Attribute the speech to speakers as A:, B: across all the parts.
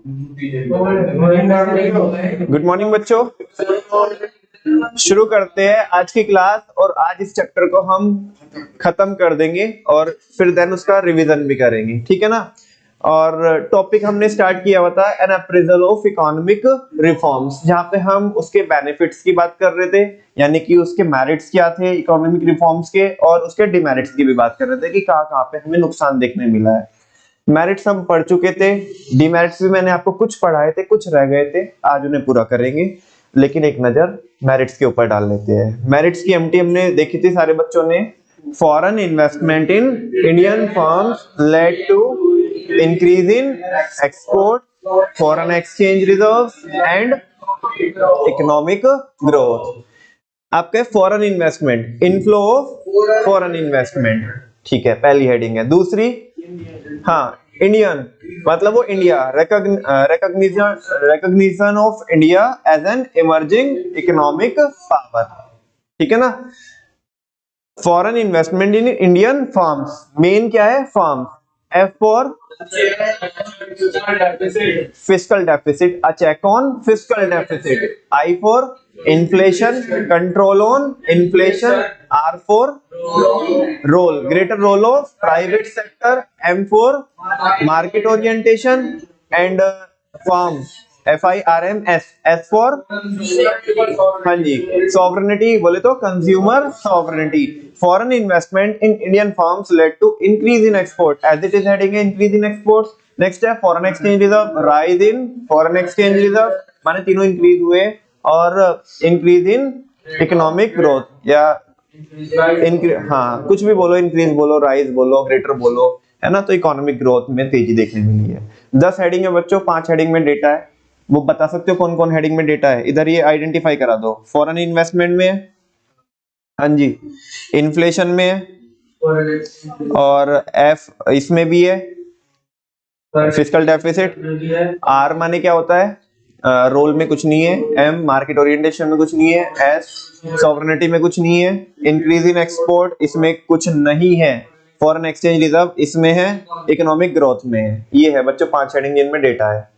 A: Good morning बच्चों। शुरू करते हैं आज की क्लास और आज इस चैप्टर को हम खत्म कर देंगे और फिर देन उसका रिवीजन भी करेंगे, ठीक है ना। और टॉपिक हमने स्टार्ट किया हुआ था an appraisal of economic reforms, जहां पे हम उसके बेनिफिट्स की बात कर रहे थे, यानी कि उसके मेरिट्स क्या थे इकोनॉमिक रिफॉर्म्स के, और उसके डिमेरिट्स की भी बात कर रहे थे कि कहां पे हमें नुकसान देखने मिला है। मेरिट्स हम पढ़ चुके थे, डिमेरिट्स भी मैंने आपको कुछ पढ़ाए थे, कुछ रह गए थे, आज उन्हें पूरा करेंगे। लेकिन एक नजर मेरिट्स के ऊपर डाल लेते हैं। मेरिट्स की एमटी हमने देखी थी सारे बच्चों ने। Foreign investment in Indian firms led to increase in export, foreign exchange reserves and economic growth. आपके foreign investment, inflow of foreign investment, ठीक है, पहली हेडिंग है। दूसरी, हाँ, इंडियन मतलब वो India, recognition of India as an emerging economic power, ठीक है ना। Foreign investment in Indian firms, main क्या है, firm. F for fiscal deficit, a check on fiscal deficit. I for inflation, control on inflation. R for role, greater role of private sector. M for market orientation and firm, FIRMS। S for, हाँ जी, sovereignty, बोले तो consumer sovereignty. Foreign investment in Indian firms led to increase in export, as it is heading है increase in exports. Next है foreign exchange reserve, rise in foreign exchange reserve, माने तीनों increase हुए। और इंक्रीज इन इकोनॉमिक ग्रोथ, या हाँ कुछ भी बोलो, इंक्रीज बोलो, राइज बोलो, ग्रेटर बोलो, है ना। तो इकोनॉमिक ग्रोथ में तेजी देखने मिली है। 10 हेडिंग है बच्चों, 5 हेडिंग में डेटा है। वो बता सकते हो कौन कौन हेडिंग में डेटा है, इधर ये आइडेंटिफाई करा दो। फॉरेन इन्वेस्टमेंट में, हाँ जी, इन्फ्लेशन में, और एफ इसमें भी है, फिस्कल डेफिसिट। आर माने क्या होता है, रोल में कुछ नहीं है। एम मार्केट ओरिएंटेशन में कुछ नहीं है। एस सॉवरेनिटी में कुछ नहीं है। इंक्रीज इन एक्सपोर्ट इसमें कुछ नहीं है। फॉरेन एक्सचेंज रिजर्व इसमें है, इकोनॉमिक ग्रोथ में है। ये है बच्चों 5 हेडिंग जिनमें डेटा है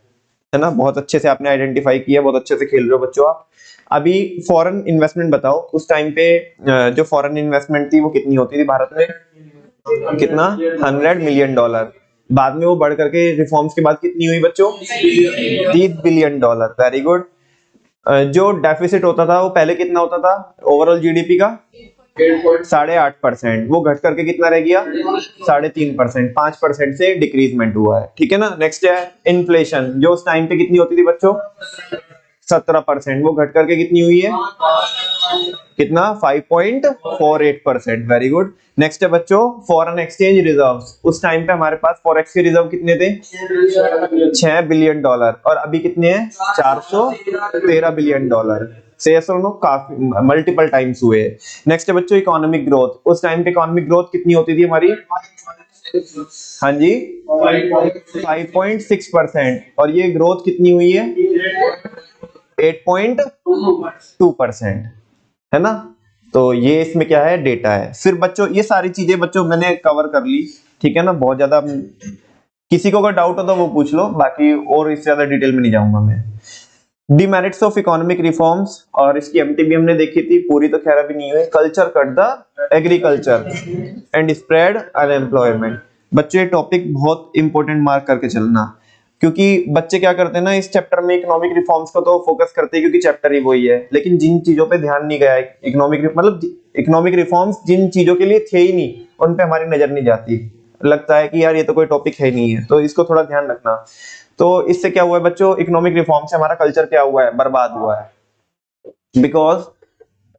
A: ना। बहुत अच्छे से आपने आइडेंटिफाई किया, बहुत अच्छे से खेल रहे हो बच्चों आप। अभी फॉरेन इन्वेस्टमेंट बताओ, उस टाइम पे जो फॉरेन इन्वेस्टमेंट थी वो कितनी होती थी भारत में, कितना, $100 मिलियन। बाद में वो बढ़ करके रिफॉर्म्स के बाद कितनी हुई बच्चों, $30 बिलियन। Very good. जो डेफिसिट होता था वो पहले कितना होता था ओवरऑल जीडीपी का, 8.5%। वो घट करके कितना रह गया, 3.5%। 5% से डिक्रीजमेंट हुआ है, ठीक है ना। नेक्स्ट है इन्फ्लेशन, जो उस टाइम पे कितनी होती थी बच्चों, 17%। वो घट करके कितनी हुई है, कितना, 5.48%। Very good. नेक्स्ट है बच्चों फॉरेन एक्सचेंज रिजर्व्स। उस टाइम पे हमारे पास फॉरेक्स के रिजर्व कितने थे, $6 बिलियन। और अभी कितने हैं, $413 बिलियन। से काफी मल्टीपल टाइम्स हुए। नेक्स्ट है बच्चों इकोनॉमिक ग्रोथ। उस टाइम पे इकोनॉमिक ग्रोथ कितनी होती थी हमारी, हाँ जी, 5.6%। और ये ग्रोथ कितनी हुई है, 8.2%, है ना। तो ये इसमें क्या है, डेटा है। फिर बच्चों ये सारी चीजें बच्चों मैंने कवर कर ली, ठीक है ना। बहुत ज्यादा किसी को अगर डाउट हो तो वो पूछ लो, बाकी और इससे ज्यादा डिटेल में नहीं जाऊंगा मैं। डिमेरिट्स ऑफ इकोनॉमिक रिफॉर्म्स, और इसकी एमटी भी हमने देखी थी, पूरी तो खैर अभी नहीं हुई। Culture cut the agriculture and spread unemployment. बच्चों ये टॉपिक बहुत इंपॉर्टेंट मार्क करके चलना, क्योंकि बच्चे क्या करते हैं ना, इस चैप्टर में इकोनॉमिक रिफॉर्म्स को तो फोकस करते हैं क्योंकि चैप्टर ही वही है, लेकिन जिन चीजों पे ध्यान नहीं गया है, इकोनॉमिक रिफॉर्म्स जिन चीजों के लिए थे ही नहीं, उन पे हमारी नजर नहीं जाती। लगता है कि यार ये तो कोई टॉपिक है नहीं है, तो इसको थोड़ा ध्यान रखना। तो इससे क्या हुआ है बच्चों, इकोनॉमिक रिफॉर्म से हमारा कल्चर क्या हुआ है, बर्बाद हुआ है। बिकॉज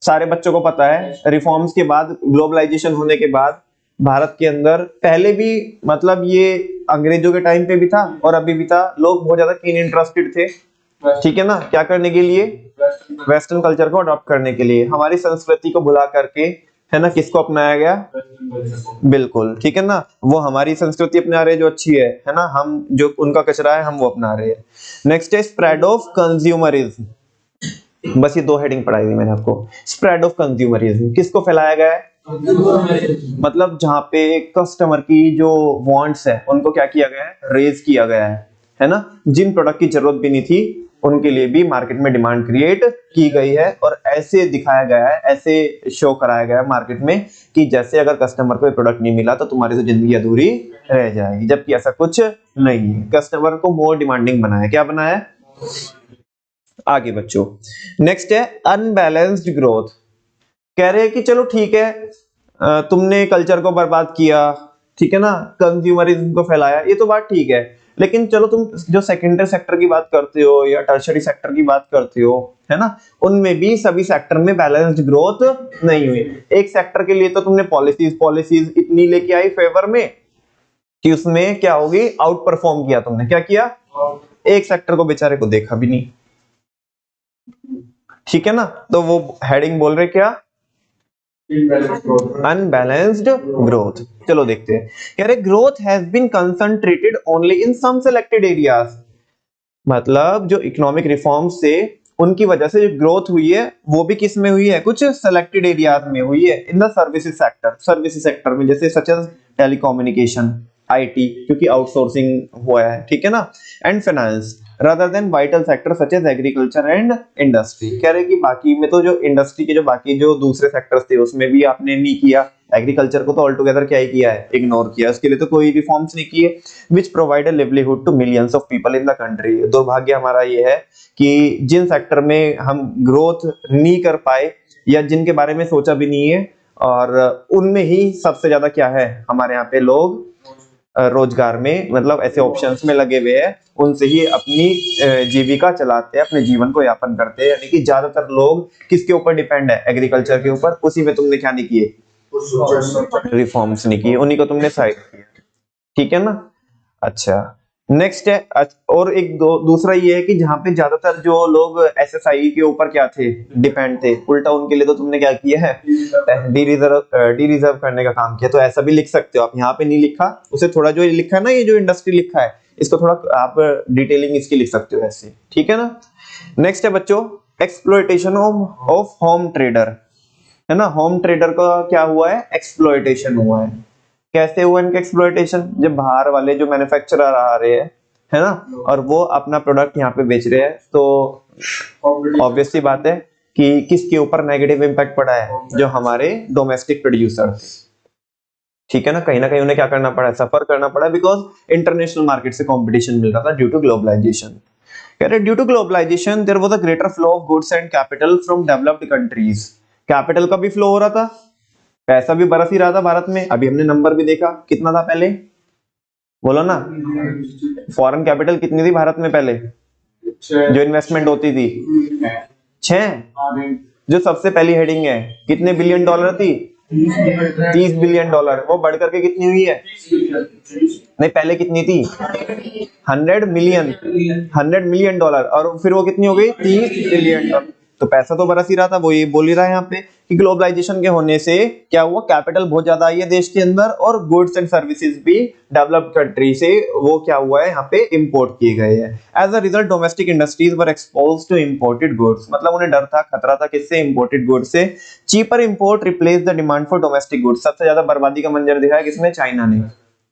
A: सारे बच्चों को पता है रिफॉर्म्स के बाद, ग्लोबलाइजेशन होने के बाद भारत के अंदर, पहले भी मतलब ये अंग्रेजों के टाइम पे भी था और अभी भी था, लोग बहुत ज्यादा कीन इंटरेस्टेड थे, ठीक है ना, क्या करने के लिए, वेस्टर्न कल्चर को अडॉप्ट करने के लिए। हमारी संस्कृति को भुला करके, है ना, किसको अपनाया गया, बिल्कुल, ठीक है ना। वो हमारी संस्कृति अपना रहे जो अच्छी है ना, हम जो उनका कचरा है हम वो अपना रहे हैं। नेक्स्ट है स्प्रेड ऑफ कंज्यूमरिज्म। बस ये 2 हेडिंग पढ़ाई थी मैंने आपको। स्प्रेड ऑफ कंज्यूमरिज्म किसको फैलाया गया है, मतलब जहां पे कस्टमर की जो वांट्स है उनको क्या किया गया है, रेज किया गया है। है ना, जिन प्रोडक्ट की जरूरत भी नहीं थी उनके लिए भी मार्केट में डिमांड क्रिएट की गई है, और ऐसे दिखाया गया है, ऐसे शो कराया गया है मार्केट में कि जैसे अगर कस्टमर को ये प्रोडक्ट नहीं मिला तो तुम्हारी तो जिंदगी अधूरी रह जाएगी, जबकि ऐसा कुछ नहीं है। कस्टमर को मोर डिमांडिंग बनाया, क्या बनाया है? आगे बच्चों नेक्स्ट है अनबैलेंस्ड ग्रोथ। कह रहे हैं कि चलो ठीक है, तुमने कल्चर को बर्बाद किया, ठीक है ना, कंज्यूमरिज्म को फैलाया, ये तो बात ठीक है, लेकिन चलो तुम जो सेकेंडरी सेक्टर की बात करते हो या टर्शरी सेक्टर की बात करते हो, है ना, उनमें भी सभी सेक्टर में बैलेंस्ड ग्रोथ नहीं हुई। एक सेक्टर के लिए तो तुमने पॉलिसीज इतनी लेके आई फेवर में कि उसमें क्या होगी, आउट परफॉर्म किया तुमने। क्या किया? एक सेक्टर को बेचारे को देखा भी नहीं, ठीक है ना, तो वो हेडिंग बोल रहे क्या? Unbalanced growth. चलो देखते हैं, कह रहे growth has been concentrated only in some selected areas. मतलब जो इकोनॉमिक रिफॉर्म से उनकी वजह से जो ग्रोथ हुई है वो भी किस में हुई है? कुछ सिलेक्टेड एरियाज में हुई है, in the services sector. Services sector में जैसे सच एज टेलीकम्युनिकेशन, आईटी, क्योंकि आउटसोर्सिंग हुआ है, ठीक है ना, and finance, rather than vital sector such as agriculture and industry। कह रहे कि बाकी में तो जो इंडस्ट्री के जो बाकी जो दूसरे सेक्टर्स थे उसमें भी आपने नहीं किया, एग्रीकल्चर को तो ऑल टुगेदर क्या ही किया है? इग्नोर किया, उसके लिए तो कोई रिफॉर्म्स नहीं किए। Which provide livelihood to millions of people in the country. दुर्भाग्य हमारा ये है कि जिन सेक्टर में हम ग्रोथ नहीं कर पाए या जिनके बारे में सोचा भी नहीं है, और उनमें ही सबसे ज्यादा क्या है, हमारे यहाँ पे लोग रोजगार में, मतलब ऐसे ऑप्शंस में लगे हुए हैं, उनसे ही अपनी जीविका चलाते हैं, अपने जीवन को यापन करते हैं। यानी कि ज्यादातर लोग किसके ऊपर डिपेंड है? एग्रीकल्चर के ऊपर। उसी में तुमने क्या नहीं किए? रिफॉर्म्स नहीं किए, उन्हीं को तुमने साइड किया, ठीक है ना। अच्छा नेक्स्ट है, और एक दूसरा ये है कि जहां पे ज्यादातर जो लोग एसएसआई के ऊपर क्या थे? डिपेंड थे, उल्टा उनके लिए तो तुमने क्या किया है? डी रिजर्व करने का काम किया। तो ऐसा भी लिख सकते हो आप, यहाँ पे नहीं लिखा उसे, थोड़ा जो लिखा है ना, ये जो इंडस्ट्री लिखा है इसको थोड़ा आप डिटेलिंग इसकी लिख सकते हो ऐसे, ठीक है ना। नेक्स्ट है बच्चों एक्सप्लॉयटेशन ऑफ होम ट्रेडर, है ना। होम ट्रेडर का क्या हुआ है? एक्सप्लॉयटेशन हुआ है। कैसे हुआ इनका एक्सप्लॉयटेशन? जब बाहर वाले जो मैन्युफैक्चरर आ रहे हैं, है ना, और वो अपना प्रोडक्ट यहाँ पे बेच रहे हैं, तो ऑब्वियस सी बात है कि किसके ऊपर नेगेटिव इंपैक्ट पड़ा है? जो हमारे डोमेस्टिक प्रोड्यूसर, ठीक है ना कहीं उन्हें क्या करना पड़ा? सफर करना पड़ा, बिकॉज इंटरनेशनल मार्केट से कंपटीशन मिल रहा था ड्यू टू ग्लोबलाइजेशन। कह रहे due to globalisation there was a greater flow of goods and capital from developed countries. Capital का भी फ्लो हो रहा था, पैसा भी बरस ही रहा था भारत में। अभी हमने नंबर भी देखा, कितना था पहले? बोलो ना, फॉरेन कैपिटल कितनी थी भारत में पहले जो इन्वेस्टमेंट होती थी? 6। जो सबसे पहली हेडिंग है, कितने बिलियन डॉलर थी? 30 बिलियन डॉलर। वो बढ़ करके कितनी हुई है? नहीं, पहले कितनी थी? 100 मिलियन डॉलर, और फिर वो कितनी हो गई? 30 बिलियन डॉलर। तो पैसा तो बरस ही रहा था। वो ये बोल ही रहा है यहाँ पे कि ग्लोबलाइजेशन के होने से क्या हुआ? कैपिटल बहुत ज्यादा आई है देश के अंदर, और गुड्स एंड सर्विसेज भी डेवलप्ड कंट्री से वो क्या हुआ है? यहाँ पे इंपोर्ट किए गए हैं। As a result domestic industries were exposed to imported goods. मतलब उन्हें डर था, खतरा था, किससे? इंपोर्टेड गुड्स से। Cheaper import replace the demand for domestic goods. सबसे ज्यादा बर्बादी का मंजर दिखाया किसने? चाइना ने।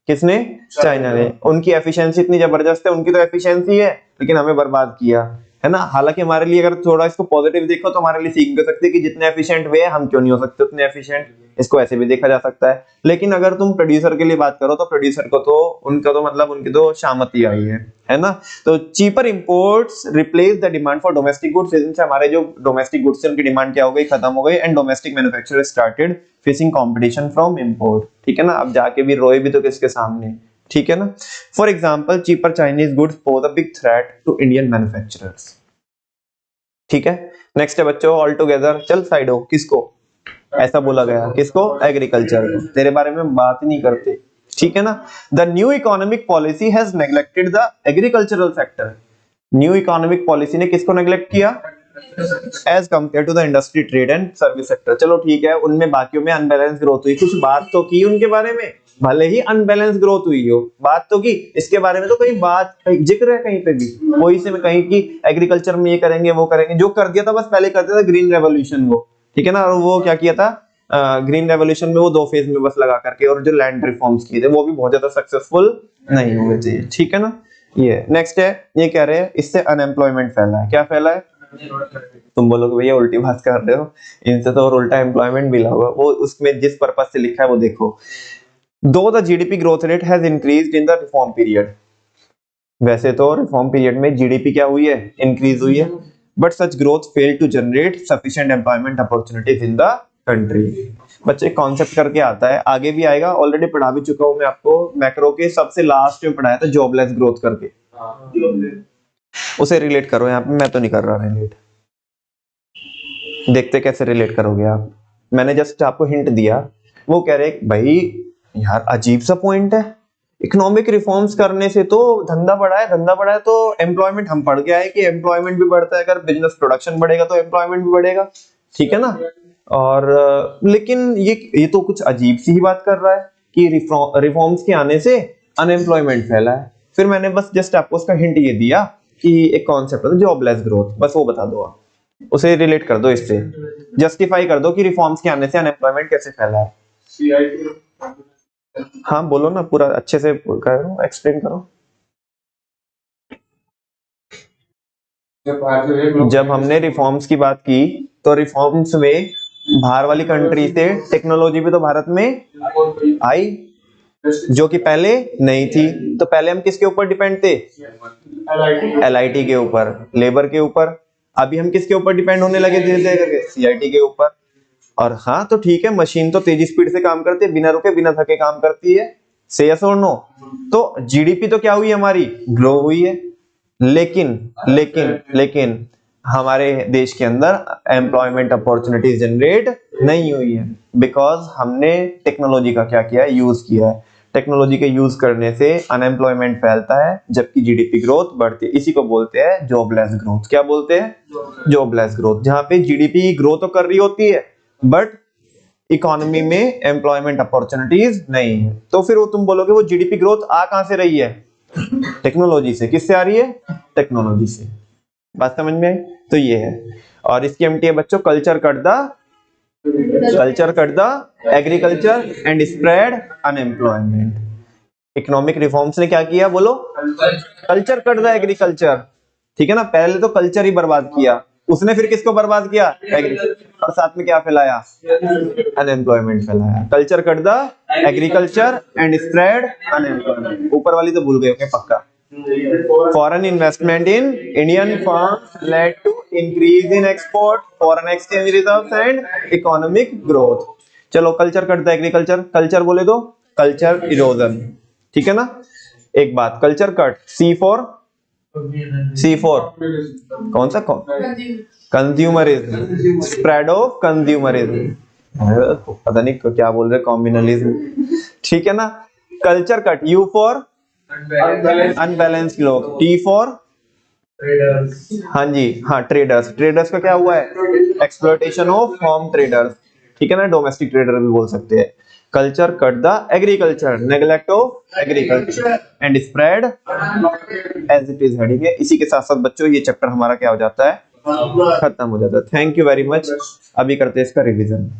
A: किसने? चाइना ने। उनकी एफिशिएंसी इतनी जबरदस्त है, उनकी तो एफिशिएंसी है, लेकिन हमें बर्बाद किया, है ना। हालांकि हमारे लिए अगर थोड़ा इसको पॉजिटिव देखो तो हमारे लिए सीख भी सकते हैं कि जितने एफिशिएंट वे हम क्यों नहीं हो सकते उतने एफिशिएंट। इसको ऐसे भी देखा जा सकता है। लेकिन अगर तुम प्रोड्यूसर के लिए बात करो तो प्रोड्यूसर को तो उनका तो मतलब उनकी तो शामत ही आई है ना। तो cheaper imports replace the demand for domestic goods. इनसे हमारे जो डोमेस्टिक गुड्स है उनकी डिमांड क्या हो गई? खत्म हो गई। And domestic manufacturer started facing competition from import, ठीक है ना। अब जाके भी रोए भी तो किसके सामने, ठीक है ना। For example cheaper Chinese goods pose a big threat to Indian manufacturers, ठीक है। नेक्स्ट है बच्चों ऑल टुगेदर, चल साइड हो। किसको ऐसा बोला गया? किसको? एग्रीकल्चर को। तेरे बारे में बात नहीं करते, ठीक है ना। The new economic policy has neglected the agricultural sector. New economic policy ने किसको नेग्लेक्ट किया? As compare to the industry, trade and service sector. चलो ठीक है, उनमें बाकियों में अनबैलेंस ग्रोथ हुई, कुछ बात तो की उनके बारे में, भले ही अनबैलेंस ग्रोथ हुई हो, बात तो की। इसके बारे में तो कहीं बात, कहीं जिक्र है कहीं पे भी कोई से में कहीं कि एग्रीकल्चर में ये करेंगे वो करेंगे। जो कर दिया था बस पहले कर दिया था ग्रीन रेवोल्यूशन, वो ठीक है ना। और वो क्या किया था ग्रीन रेवोल्यूशन में? वो 2 फेज में बस लगा करके, और जो लैंड रिफॉर्म्स किए थे वो भी बहुत ज्यादा सक्सेसफुल नहीं हुए थे, ठीक है ना। ये नेक्स्ट है, ये कह रहे हैं इससे अनएम्प्लॉयमेंट फैला है। क्या फैला है? तुम बोलोगे भैया उल्टी बात कर रहे हो, इनसे तो और उल्टा एम्प्लॉयमेंट मिला होगा। वो उसमें जिस पर्पस से लिखा है वो देखो। दो the GDP growth rate has increased in the reform period, वैसे तो रिफॉर्म पीरियड में जीडीपी क्या हुई है? इंक्रीज हुई है, but such growth fail to generate sufficient employment opportunities in the country. बच्चे कॉन्सेप्ट करके आता है, आगे भी आएगा, ऑलरेडी पढ़ा भी चुका हूं मैं आपको। मैक्रो के सबसे लास्ट में पढ़ाया था जॉबलेस ग्रोथ करके, उसे रिलेट करो यहाँ पे, मैं तो नहीं कर रहा रिलेट, देखते कैसे रिलेट करोगे आप। मैंने जस्ट आपको हिंट दिया। वो कह रहे भाई यार अजीब सा पॉइंट है, इकोनॉमिक रिफॉर्म्स करने से तो धंधा बढ़ा है, धंधा बढ़ा है तो एम्प्लॉयमेंट, हम पढ़ के आए कि एम्प्लॉयमेंट भी बढ़ता है, अगर बिजनेस प्रोडक्शन बढ़ेगा तो एम्प्लॉयमेंट भी बढ़ेगा, ठीक है ना। और लेकिन ये तो कुछ अजीब सी ही बात कर रहा है कि रिफॉर्म्स के आने से अनएम्प्लॉयमेंट फैला है। फिर मैंने बस जस्ट आपको उसका हिंट ये दिया कि एक कॉन्सेप्ट है जॉबलेस ग्रोथ, बस वो बता दो आप, उसे रिलेट कर दो इससे, जस्टिफाई कर दो कि रिफॉर्म्स के आने से अनएम्प्लॉयमेंट कैसे फैला है। हाँ बोलो ना, पूरा अच्छे से करो, एक्सप्लेन करो। जब हमने रिफॉर्म्स की बात की तो रिफॉर्म्स में बाहर वाली कंट्री से टेक्नोलॉजी भी तो भारत में आई, जो कि पहले नहीं थी। तो पहले हम किसके ऊपर डिपेंड थे? एलआईटी के ऊपर, लेबर के ऊपर। अभी हम किसके ऊपर डिपेंड होने लगे धीरे धीरे करके? सीआईटी के ऊपर। और हाँ तो ठीक है, मशीन तो तेजी स्पीड से काम करती है, बिना रुके बिना थके काम करती है, से यस और नो। तो जीडीपी तो क्या हुई हमारी? ग्रो हुई है, लेकिन लेकिन लेकिन हमारे देश के अंदर एम्प्लॉयमेंट अपॉर्चुनिटीज जनरेट नहीं हुई है, बिकॉज हमने टेक्नोलॉजी का क्या किया है? यूज किया है। टेक्नोलॉजी के यूज करने से अनएम्प्लॉयमेंट फैलता है, जबकि जीडीपी ग्रोथ बढ़ती है। इसी को बोलते हैं जॉबलेस ग्रोथ। क्या बोलते हैं? Jobless growth. जहां पे जीडीपी ग्रो तो कर रही होती है बट इकोनॉमी में एम्प्लॉयमेंट अपॉर्चुनिटीज नहीं है। तो फिर वो तुम बोलोगे वो जीडीपी ग्रोथ आ कहां से रही है? टेक्नोलॉजी से। किससे आ रही है? टेक्नोलॉजी से। बात समझ में आई? तो ये है। और इसकी एमटी है बच्चों, culture cut the agriculture and spread unemployment. Economic reforms ने क्या किया? बोलो, कल्चर कट द एग्रीकल्चर, ठीक है ना। पहले तो कल्चर ही बर्बाद किया उसने, फिर किसको बर्बाद किया? और साथ में क्या फैलाया? अनएम्प्लॉयमेंट फैलाया। Culture cut the agriculture and spread unemployment. ऊपर वाली तो भूल गए होंगे पक्का। Foreign investment in Indian firms led to increase in export, foreign exchange reserves and economic growth. चलो culture cut the agriculture, culture बोले तो कल्चर इरोजन, ठीक है ना। एक बात, कल्चर कट, C4 कौन सा? कंज्यूमरिज्म, स्प्रेड ऑफ कंज्यूमरिज्म, पता नहीं क्या बोल रहे, कॉम्युनलिज्म, ठीक है ना। Culture cut, U for unbalance growth, T for हाँ जी, हाँ ट्रेडर्स। ट्रेडर्स का क्या हुआ है? एक्सप्लॉयटेशन ऑफ फार्म ट्रेडर्स, ठीक है ना, डोमेस्टिक ट्रेडर भी बोल सकते हैं। Culture cut the agriculture, neglect of agriculture and spread as it is heading है। इसी के साथ साथ बच्चों ये चैप्टर हमारा क्या हो जाता है? खत्म हो जाता है। Thank you very much. अभी करते हैं इसका रिवीजन।